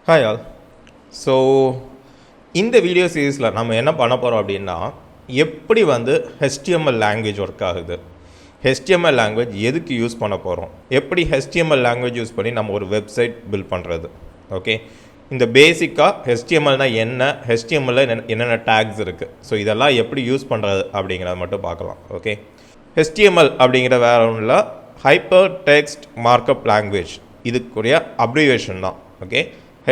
Hi all. So இந்த video சீரீஸில் நம்ம என்ன பண்ண போகிறோம் அப்படின்னா, எப்படி வந்து HTML லாங்குவேஜ் ஒர்க் ஆகுது, HTML லாங்குவேஜ் எதுக்கு யூஸ் பண்ண போகிறோம், எப்படி HTML லாங்குவேஜ் யூஸ் பண்ணி நம்ம ஒரு வெப்சைட் பில்ட் பண்ணுறது. ஓகே, இந்த பேசிக்காக HTMLனா என்ன, HTML என்னென்ன டேக்ஸ் இருக்குது, ஸோ இதெல்லாம் எப்படி யூஸ் பண்ணுறது அப்படிங்கிறத மட்டும் பார்க்கலாம். ஓகே, HTML அப்படிங்கிற வேற ஒன்றும் இல்லை, ஹைப்பர் டெக்ஸ்ட் மார்க்கப் லாங்குவேஜ். இதுக்குரிய அப்ரிவேஷன் தான். Okay,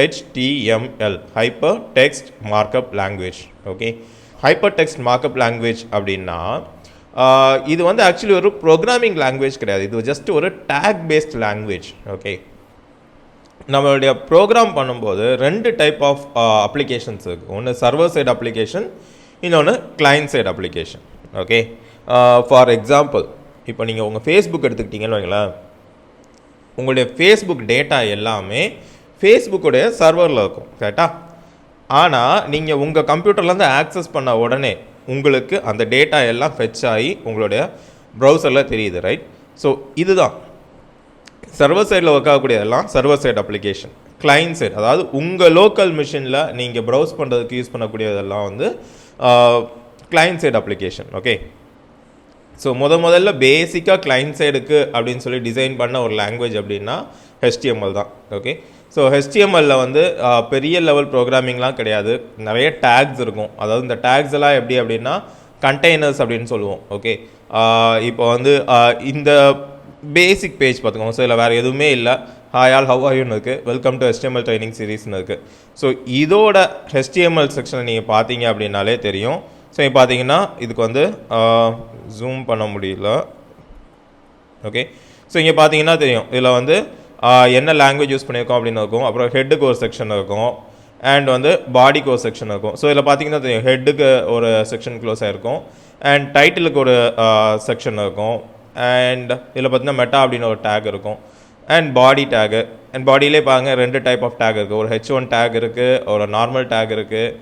HTML hyper text markup language. Okay, hyper text markup language அப்படின்னா இது வந்து ஆக்சுவலி ஒரு ப்ரோக்ராமிங் லாங்குவேஜ் கிடையாது, இது ஜஸ்ட் ஒரு டேக் பேஸ்ட் லாங்குவேஜ். ஓகே, நம்மளுடைய ப்ரோக்ராம் பண்ணும்போது ரெண்டு டைப் ஆஃப் அப்ளிகேஷன்ஸ் இருக்குது. ஒன்று சர்வர் சைடு அப்ளிகேஷன், இன்னொன்று client side application. Okay, for example இப்போ நீங்கள் உங்கள் ஃபேஸ்புக் எடுத்துக்கிட்டீங்கன்னு வைங்களேன், உங்களுடைய ஃபேஸ்புக் டேட்டா எல்லாமே ஃபேஸ்புக்குடைய சர்வரில் இருக்கும், கரெக்டாக? ஆனால் நீங்கள் உங்கள் கம்ப்யூட்டர்லேருந்து ஆக்சஸ் பண்ண உடனே உங்களுக்கு அந்த டேட்டா எல்லாம் ஃபெச் ஆகி உங்களுடைய ப்ரௌசரில் தெரியுது, ரைட்? ஸோ இதுதான் சர்வர் சைடில் ஒர்க் ஆகக்கூடியதெல்லாம் server side application. Client side, அதாவது உங்கள் லோக்கல் மிஷினில் நீங்கள் ப்ரௌஸ் பண்ணுறதுக்கு யூஸ் பண்ணக்கூடியதெல்லாம் வந்து client side application. Okay, so முதல்ல பேசிக்காக கிளைண்ட் சைடுக்கு அப்படின்னு சொல்லி டிசைன் பண்ண ஒரு லாங்குவேஜ் அப்படின்னா HTML தான். ஓகே, ஸோ HTML வந்து பெரிய லெவல் ப்ரோக்ராமிங்லாம் கிடையாது, நிறைய டேக்ஸ் இருக்கும். அதாவது இந்த டேக்ஸ் எல்லாம் எப்படி அப்படின்னா கண்டெய்னர்ஸ் அப்படின்னு சொல்லுவோம். ஓகே, இப்போ வந்து இந்த பேசிக் பேஜ் பார்த்துக்கோங்க. ஸோ இதில் வேறு எதுவுமே இல்லை, ஹாய் ஆல் ஹவ் ஆர் யூன்னு இருக்குது, வெல்கம் டு HTML ட்ரைனிங் சீரீஸ்னு இருக்குது. ஸோ இதோட HTML செக்ஷனை நீங்கள் பார்த்தீங்க அப்படின்னாலே தெரியும். ஸோ இப்போ பார்த்தீங்கன்னா இதுக்கு வந்து ஜூம் பண்ண முடியல. ஓகே, ஸோ இங்கே பார்த்தீங்கன்னா தெரியும், இதில் வந்து என்ன லாங்குவேஜ் யூஸ் பண்ணியிருக்கோம் அப்படின்னு இருக்கும். அப்புறம் ஹெட்டுக்கு ஒரு செக்ஷன் இருக்கும், அண்ட் வந்து பாடிக்கு ஒரு செக்ஷன் இருக்கும். ஸோ இதில் பார்த்தீங்கன்னா தெரியும், ஹெட்டுக்கு ஒரு செக்ஷன் க்ளோஸ் ஆகிருக்கும், அண்ட் டைட்டிலுக்கு ஒரு செக்ஷன் இருக்கும், அண்ட் இதில் பார்த்தீங்கன்னா மெட்டா அப்படின்னு ஒரு டேக் இருக்கும், அண்ட் பாடி டேகு. அண்ட் பாடியிலே பாருங்கள் ரெண்டு டைப் ஆஃப் டேக் இருக்குது, ஒரு H1 டேக் இருக்குது, ஒரு நார்மல் டேக் இருக்குது,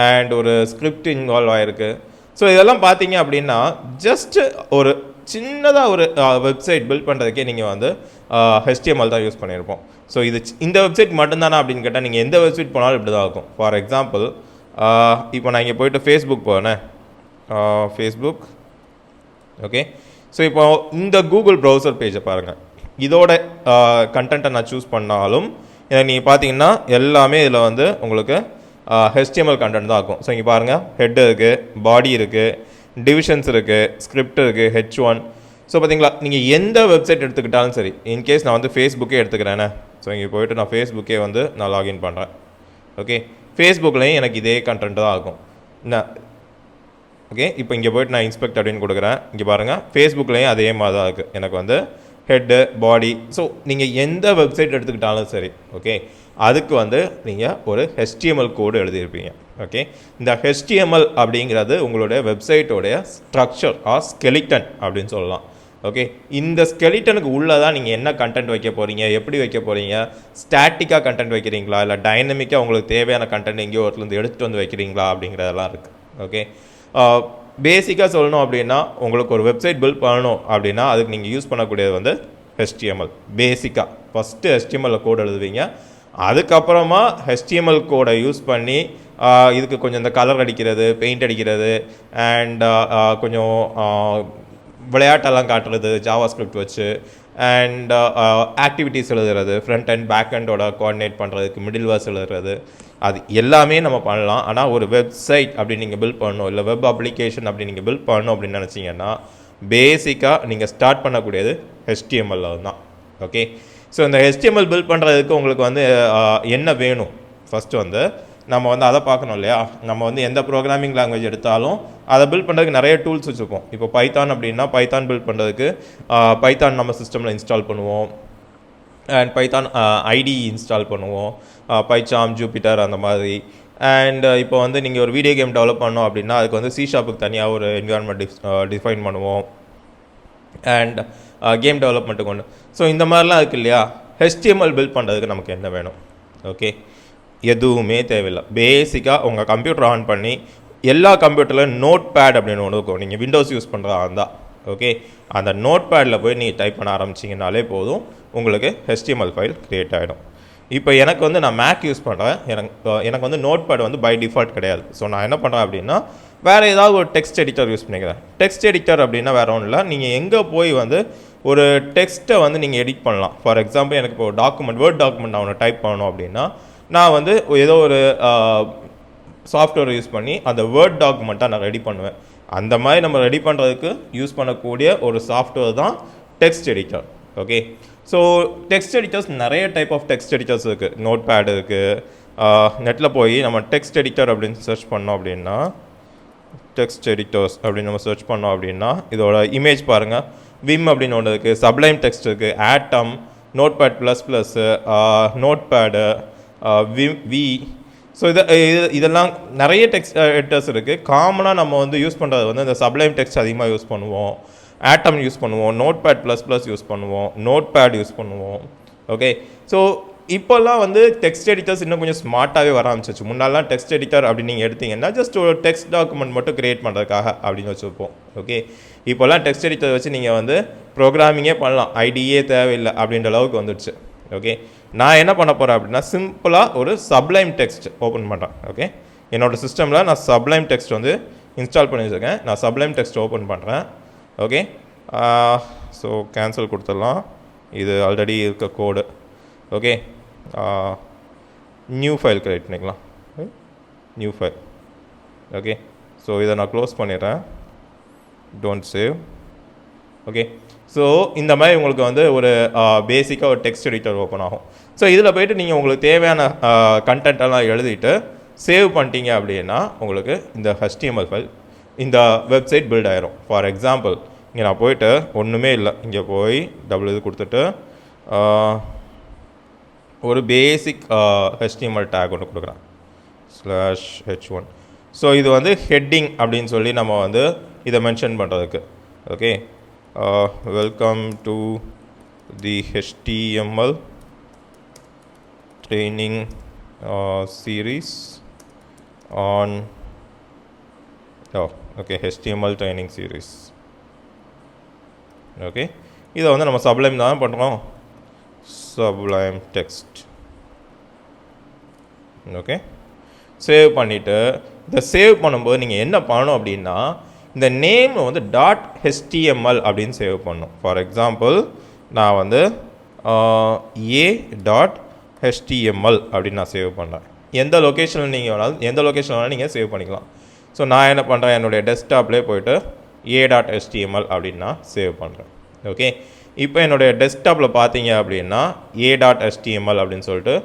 அண்ட் ஒரு ஸ்கிரிப்ட் இன்வால்வ் ஆகிருக்கு. ஸோ இதெல்லாம் பார்த்தீங்க அப்படின்னா ஜஸ்ட் ஒரு சின்னதாக ஒரு வெப்சைட் பில்ட் பண்ணுறதுக்கே நீங்கள் வந்து HTML தான் யூஸ் பண்ணியிருப்போம். ஸோ இந்த வெப்சைட் மட்டும்தானா அப்படின்னு கேட்டால் நீங்கள் எந்த வெப்சைட் போனாலும் இப்படி தான் இருக்கும். ஃபார் எக்ஸாம்பிள் இப்போ நான் இங்கே போய்ட்டு ஃபேஸ்புக் போனேன், ஃபேஸ்புக். ஓகே, ஸோ இப்போ இந்த கூகுள் ப்ரௌசர் பேஜை பாருங்கள், இதோட கண்டென்ட்டை நான் சூஸ் பண்ணாலும் நீங்கள் பார்த்தீங்கன்னா எல்லாமே இதில் வந்து உங்களுக்கு HTML கண்டென்ட் தான் இருக்கும். ஸோ இங்கே பாருங்கள், ஹெட் இருக்குது, பாடி இருக்குது, டிவிஷன்ஸ் இருக்குது, ஸ்கிரிப்ட் இருக்குது, H1. ஸோ பார்த்தீங்களா, நீங்கள் எந்த வெப்சைட் எடுத்துக்கிட்டாலும் சரி, இன்கேஸ் நான் வந்து ஃபேஸ்புக்கே எடுத்துக்கிறேனே, ஸோ இங்கே போய்ட்டு நான் ஃபேஸ்புக்கே வந்து நான் லாகின் பண்ணுறேன். ஓகே, ஃபேஸ்புக்லேயும் எனக்கு இதே கண்டென்ட் தான் ஆகும். ஓகே, இப்போ இங்கே போய்ட்டு நான் இன்ஸ்பெக்ட் அப்படின்னு கொடுக்குறேன், இங்கே பாருங்கள் ஃபேஸ்புக்லேயும் அதே மாதிரி தான் இருக்குது எனக்கு வந்து ஹெட்டு, பாடி. ஸோ நீங்கள் எந்த வெப்சைட் எடுத்துக்கிட்டாலும் சரி, ஓகே, அதுக்கு வந்து நீங்கள் ஒரு HTML கோடு எழுதியிருப்பீங்க. ஓகே, இந்த HTML அப்படிங்கிறது உங்களுடைய வெப்சைட்டோடைய ஸ்ட்ரக்சர் ஆர் ஸ்கெலிட்டன் அப்படின்னு சொல்லலாம். ஓகே, இந்த ஸ்கெலிட்டனுக்கு உள்ளே தான் நீங்கள் என்ன கண்டென்ட் வைக்க போகிறீங்க, எப்படி வைக்க போகிறீங்க, ஸ்டாட்டிக்காக கண்டென்ட் வைக்கிறீங்களா, இல்லை டைனமிக்காக உங்களுக்கு தேவையான கண்டென்ட் எங்கேயோ ஒருத்தருந்து எடுத்துகிட்டு வந்து வைக்கிறீங்களா அப்படிங்கிறதெல்லாம் இருக்குது. ஓகே, பேசிக்காக சொல்லணும் அப்படின்னா உங்களுக்கு ஒரு வெப்சைட் பில்ட் பண்ணணும் அப்படின்னா அதுக்கு நீங்கள் யூஸ் பண்ணக்கூடியது வந்து HTML. பேசிக்காக ஃபஸ்ட்டு HTML கோடு எழுதுவீங்க, அதுக்கப்புறமா HTML கோடை யூஸ் பண்ணி இதுக்கு கொஞ்சம் இந்த கலர் அடிக்கிறது, பெயிண்ட் அடிக்கிறது, அண்ட் கொஞ்சம் விளையாட்டெல்லாம் காட்டுறது ஜாவா ஸ்கிரிப்ட் வச்சு, அண்ட் ஆக்டிவிட்டீஸ் எழுதுறது, ஃப்ரண்ட் அண்ட் பேக் அண்டோட கோஆர்டினேட் பண்ணுறதுக்கு மிடில் வேர்ஸ் எழுதுறது, அது எல்லாமே நம்ம பண்ணலாம். ஆனால் ஒரு வெப்சைட் அப்படி நீங்கள் பில்ட் பண்ணணும், இல்லை வெப் அப்ளிகேஷன் அப்படி நீங்கள் பில்ட் பண்ணணும் அப்படின்னு நினச்சிங்கன்னா பேசிக்காக நீங்கள் ஸ்டார்ட் பண்ணக்கூடியது HTML தான். ஓகே, ஸோ இந்த HTML பில்ட் பண்ணுறதுக்கு உங்களுக்கு வந்து என்ன வேணும், ஃபஸ்ட்டு வந்து நம்ம வந்து அதை பார்க்கணும் இல்லையா. நம்ம வந்து எந்த ப்ரோக்ராமிங் லாங்குவேஜ் எடுத்தாலும் அதை பில்ட் பண்ணுறதுக்கு நிறைய டூல்ஸ் வச்சுருப்போம். இப்போ பைத்தான் அப்படின்னா பைத்தான் பில்ட் பண்ணுறதுக்கு பைத்தான் நம்ம சிஸ்டமில் இன்ஸ்டால் பண்ணுவோம், அண்ட் பைத்தான் ஐடி இன்ஸ்டால் பண்ணுவோம், பைச்சாம், ஜூபிட்டர் அந்த மாதிரி. அண்ட் இப்போ வந்து நீங்கள் ஒரு வீடியோ கேம் டெவலப் பண்ணோம் அப்படின்னா அதுக்கு வந்து C# தனியாக ஒரு என்விரான்மெண்ட் டிஃபைன் பண்ணுவோம், அண்ட் கேம் டெவலப்மெண்ட்டுக்கு ஒன்று. ஸோ இந்த மாதிரிலாம் இருக்குது இல்லையா. HTML பில்ட் பண்ணுறதுக்கு நமக்கு என்ன வேணும்? ஓகே, எதுவுமே தேவையில்லை. பேசிக்காக உங்கள் கம்ப்யூட்டர் ஆன் பண்ணி எல்லா கம்ப்யூட்டரில் நோட் பேட் அப்படின்னு ஒன்று இருக்கும், நீங்கள் விண்டோஸ் யூஸ் பண்ணுறதா இருந்தால். ஓகே, அந்த நோட் பேடில் போய் நீங்கள் டைப் பண்ண ஆரம்பிச்சிங்கனாலே போதும், உங்களுக்கு HTML ஃபைல் க்ரியேட் ஆகிடும். இப்போ எனக்கு வந்து நான் மேக் யூஸ் பண்ணுறேன், எனக்கு வந்து நோட் பேட் வந்து பை டிஃபால்ட் கிடையாது. ஸோ நான் என்ன பண்ணுறேன் அப்படின்னா வேறு ஏதாவது ஒரு டெக்ஸ்ட் எடிட்டர் யூஸ் பண்ணிக்கிறேன். டெக்ஸ்ட் எடிட்டர் அப்படின்னா வேறு ஒன்றும் இல்லை, நீங்கள் எங்கே போய் வந்து ஒரு டெக்ஸ்ட்டை வந்து நீங்கள் எடிட் பண்ணலாம். ஃபார் எக்ஸாம்பிள் எனக்கு இப்போ டாக்குமெண்ட், வேர்ட் டாக்குமெண்ட் நான் ஒன்று டைப் பண்ணணும் அப்படின்னா நான் வந்து ஏதோ ஒரு சாஃப்ட்வேர் யூஸ் பண்ணி அந்த வேர்ட் டாக்குமெண்ட்டாக நான் ரெடி பண்ணுவேன். அந்த மாதிரி நம்ம ரெடி பண்ணுறதுக்கு யூஸ் பண்ணக்கூடிய ஒரு சாஃப்ட்வேர் தான் text editor. Okay, so text editors நிறைய டைப் ஆஃப் டெக்ஸ்ட் எடிட்டர்ஸ் இருக்குது. நோட் பேட் இருக்குது. நெட்டில் போய் நம்ம டெக்ஸ்ட் எடிட்டர் அப்படின்னு சர்ச் பண்ணோம் அப்படின்னா, டெக்ஸ்ட் எடிட்டர்ஸ் அப்படின்னு நம்ம சர்ச் பண்ணோம் அப்படின்னா இதோட இமேஜ் பாருங்கள். விம் அப்படின்னு ஒன்று இருக்குது, சப்ளைம் டெக்ஸ்ட் இருக்குது, atom, note bad plus plus, note pad, vi. So இதெல்லாம் நிறைய டெக்ஸ்ட் எடிட்டர்ஸ் இருக்குது. காமனாக நம்ம வந்து யூஸ் பண்ணுறது வந்து இந்த சப்ளைம் டெக்ஸ்ட் அதிகமாக யூஸ் பண்ணுவோம், ஆட்டம் யூஸ் பண்ணுவோம், note pad plus plus use பண்ணுவோம், நோட் பேட் யூஸ் பண்ணுவோம். ஓகே, ஸோ இப்போல்லாம் வந்து டெக்ஸ்ட் எடிட்டர்ஸ் இன்னும் கொஞ்சம் ஸ்மார்ட்டாகவே வர ஆரம்பிச்சிச்சு. முன்னாலாம் டெக்ஸ்ட் எடிட்டர் அப்படின்னு நீங்கள் எடுத்தீங்கன்னா ஜஸ்ட் ஒரு டெக்ஸ்ட் டாக்குமெண்ட் மட்டும் க்ரியேட் பண்ணுறதுக்காக அப்படின்னு வச்சுருப்போம். ஓகே, இப்போல்லாம் டெக்ஸ்ட் எடிட்டர் வச்சு நீங்கள் வந்து ப்ரோக்ராமிங்கே பண்ணலாம், ஐடியே தேவையில்லை அப்படின்ற அளவுக்கு வந்துடுச்சு. ஓகே, நான் என்ன பண்ண போகிறேன் அப்படின்னா சிம்பிளாக ஒரு சப்ளைம் டெக்ஸ்ட் ஓப்பன் பண்ணுறேன். ஓகே, என்னோடய சிஸ்டமில் நான் சப்ளைம் டெக்ஸ்ட் வந்து இன்ஸ்டால் பண்ணி வச்சுருக்கேன். நான் சப்ளைம் டெக்ஸ்ட் ஓப்பன் பண்ணுறேன். ஓகே, ஸோ கேன்சல் கொடுத்துடலாம், இது ஆல்ரெடி இருக்க கோடு. ஓகே, நியூ ஃபைல் க்ரியேட் பண்ணிக்கலாம், நியூ ஃபைல். ஓகே, ஸோ இதை நான் க்ளோஸ் பண்ணிடுறேன், டோன்ட் சேவ். ஓகே, ஸோ இந்த மாதிரி உங்களுக்கு வந்து ஒரு பேசிக்காக ஒரு டெக்ஸ்ட் எடிட்டர் ஓப்பன் ஆகும். ஸோ இதில் போய்ட்டு நீங்கள் உங்களுக்கு தேவையான கண்டென்ட்டெல்லாம் எழுதிட்டு சேவ் பண்ணிட்டீங்க அப்படின்னா உங்களுக்கு இந்த HTML ஃபைல், இந்த வெப்சைட் பில்ட் ஆயிரும். ஃபார் எக்ஸாம்பிள் இங்கே நான் போய்ட்டு ஒன்றுமே இல்லை, இங்கே போய் டபுள் இது கொடுத்துட்டு ஒரு பேசிக் HTML டேக் ஒன்று கொடுக்குறேன், /h1. ஸோ இது வந்து ஹெட்டிங் அப்படின்னு சொல்லி நம்ம வந்து இதை மென்ஷன் பண்ணுறதுக்கு. Okay, welcome to the HTML training series on okay HTML training series. Okay, இதை வந்து நம்ம சப்ளைம் தான் பண்ணுறோம், சப்ளைம் டெக்ஸ்ட். ஓகே, சேவ் பண்ணிவிட்டு இதை சேவ் பண்ணும்போது நீங்கள் என்ன பண்ணணும் அப்படின்னா இந்த நேம் வந்து .html அப்படின்னு சேவ் பண்ணணும். ஃபார் எக்ஸாம்பிள் நான் வந்து a.html அப்படின்னு நான் சேவ் பண்ணுறேன். எந்த லொக்கேஷனில் நீங்கள் வேணாலும் நீங்கள் சேவ் பண்ணிக்கலாம். ஸோ நான் என்ன பண்ணுறேன், என்னுடைய டெஸ்க்டாப்லேயே போய்ட்டு a.html அப்படின்னு நான் சேவ் பண்ணுறேன். ஓகே, இப்போ என்னுடைய டெஸ்க்டாப்பில் பார்த்தீங்க அப்படின்னா a.html அப்படின்னு சொல்லிட்டு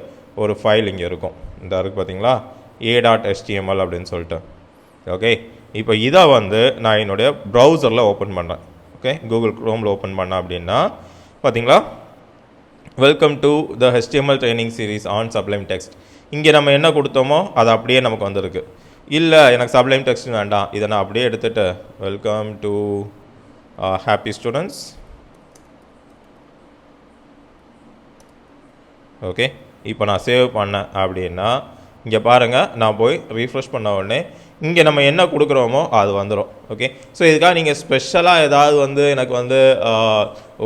ஒரு ஃபைல் இங்கே இருக்கும், இந்த இருக்குது பார்த்தீங்களா, a.html அப்படின்னு சொல்லிட்டு. ஓகே, இப்போ இதை வந்து நான் என்னுடைய ப்ரௌசரில் ஓப்பன் பண்ணுறேன். ஓகே, கூகுள் க்ரோமில் ஓப்பன் பண்ணேன் அப்படின்னா பார்த்தீங்களா, welcome to the HTML training series on sublime text. இங்கே நம்ம என்ன கொடுத்தோமோ அது அப்படியே நமக்கு வந்திருக்கு. இல்லை எனக்கு சப்ளைம் டெக்ஸ்ட் வேண்டாம், இதை நான் அப்படியே எடுத்துகிட்டு welcome to happy students. Okay, இப்போ நான் சேவ் பண்ணேன் அப்படின்னா இங்கே பாருங்கள், நான் போய் ரீஃப்ரெஷ் பண்ண உடனே இங்கே நம்ம என்ன கொடுக்குறோமோ அது வந்துடும். ஓகே, ஸோ இதுக்காக நீங்கள் ஸ்பெஷலாக ஏதாவது வந்து எனக்கு வந்து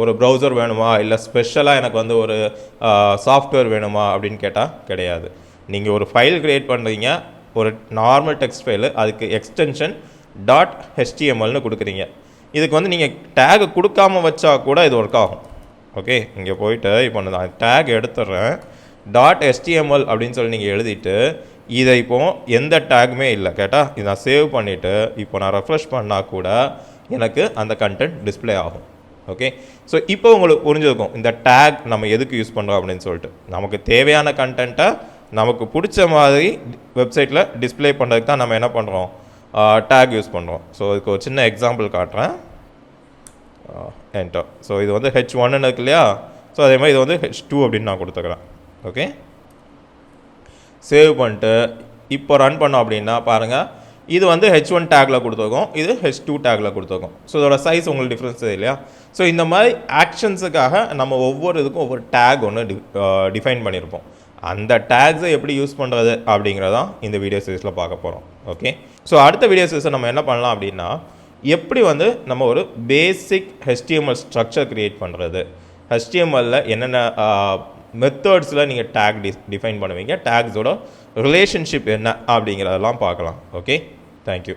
ஒரு ப்ரௌசர் வேணுமா, இல்லை ஸ்பெஷலாக எனக்கு வந்து ஒரு சாஃப்ட்வேர் வேணுமா அப்படின்னு கேட்டால் கிடையாது. நீங்கள் ஒரு ஃபைல் க்ரியேட் பண்ணுறீங்க, ஒரு நார்மல் டெக்ஸ்ட் ஃபைலு, அதுக்கு எக்ஸ்டென்ஷன் .htmlனு கொடுக்குறீங்க. இதுக்கு வந்து நீங்கள் டேக் கொடுக்காமல் வச்சா கூட இது ஒர்க் ஆகும். ஓகே, இங்கே போய்ட்டு இப்போ நான் டேக் எடுத்துடுறேன், .html அப்படின்னு சொல்லி நீங்கள் எழுதிட்டு இதை இப்போது எந்த டேக்குமே இல்லை கேட்டால் இதை நான் சேவ் பண்ணிவிட்டு இப்போ நான் ரெஃப்ரெஷ் பண்ணால் கூட எனக்கு அந்த கண்டென்ட் டிஸ்பிளே ஆகும். ஓகே, ஸோ இப்போ உங்களுக்கு புரிஞ்சுருக்கும் இந்த டேக் நம்ம எதுக்கு யூஸ் பண்ணுறோம் அப்படின்னு சொல்லிட்டு. நமக்கு தேவையான கண்டென்ட்டை நமக்கு பிடிச்ச மாதிரி வெப்சைட்டில் டிஸ்பிளே பண்ணுறதுக்கு தான் நம்ம என்ன பண்ணுறோம், டேக் யூஸ் பண்ணுறோம். ஸோ இதுக்கு ஒரு சின்ன எக்ஸாம்பிள் காட்டுறேன், என்டர். ஸோ இது வந்து h1 இருக்கு இல்லையா, ஸோ அதே மாதிரி இது வந்து h2 அப்படின்னு நான் கொடுத்துக்கிறேன். ஓகே, சேவ் பண்ணிட்டு இப்போ ரன் பண்ணோம் அப்படின்னா பாருங்கள், இது வந்து h1 டேக்கில் கொடுத்துருக்கோம், இது h2 டேக்கில் கொடுத்துருக்கோம். ஸோ இதோட சைஸ் உங்களுக்கு டிஃப்ரென்ஸ் இல்லையா. ஸோ இந்த மாதிரி ஆக்ஷன்ஸுக்காக நம்ம ஒவ்வொரு இதுக்கும் ஒவ்வொரு டேக் ஒன்று டிஃபைன் பண்ணியிருப்போம். அந்த டேக்ஸை எப்படி யூஸ் பண்ணுறது அப்படிங்கிறதான் இந்த வீடியோ சீரிஸில் பார்க்க போகிறோம். ஓகே, ஸோ அடுத்த வீடியோ சீரிஸை நம்ம என்ன பண்ணலாம் அப்படின்னா எப்படி வந்து நம்ம ஒரு பேசிக் HTML ஸ்ட்ரக்சர் க்ரியேட் பண்ணுறது, HTMLல என்னென்ன மெத்தட்ஸில் நீங்கள் டேக் டிஃபைன் பண்ணுவீங்க, டேக்ஸோட ரிலேஷன்ஷிப் என்ன அப்படிங்கிறதெல்லாம் பார்க்கலாம். Okay, thank you.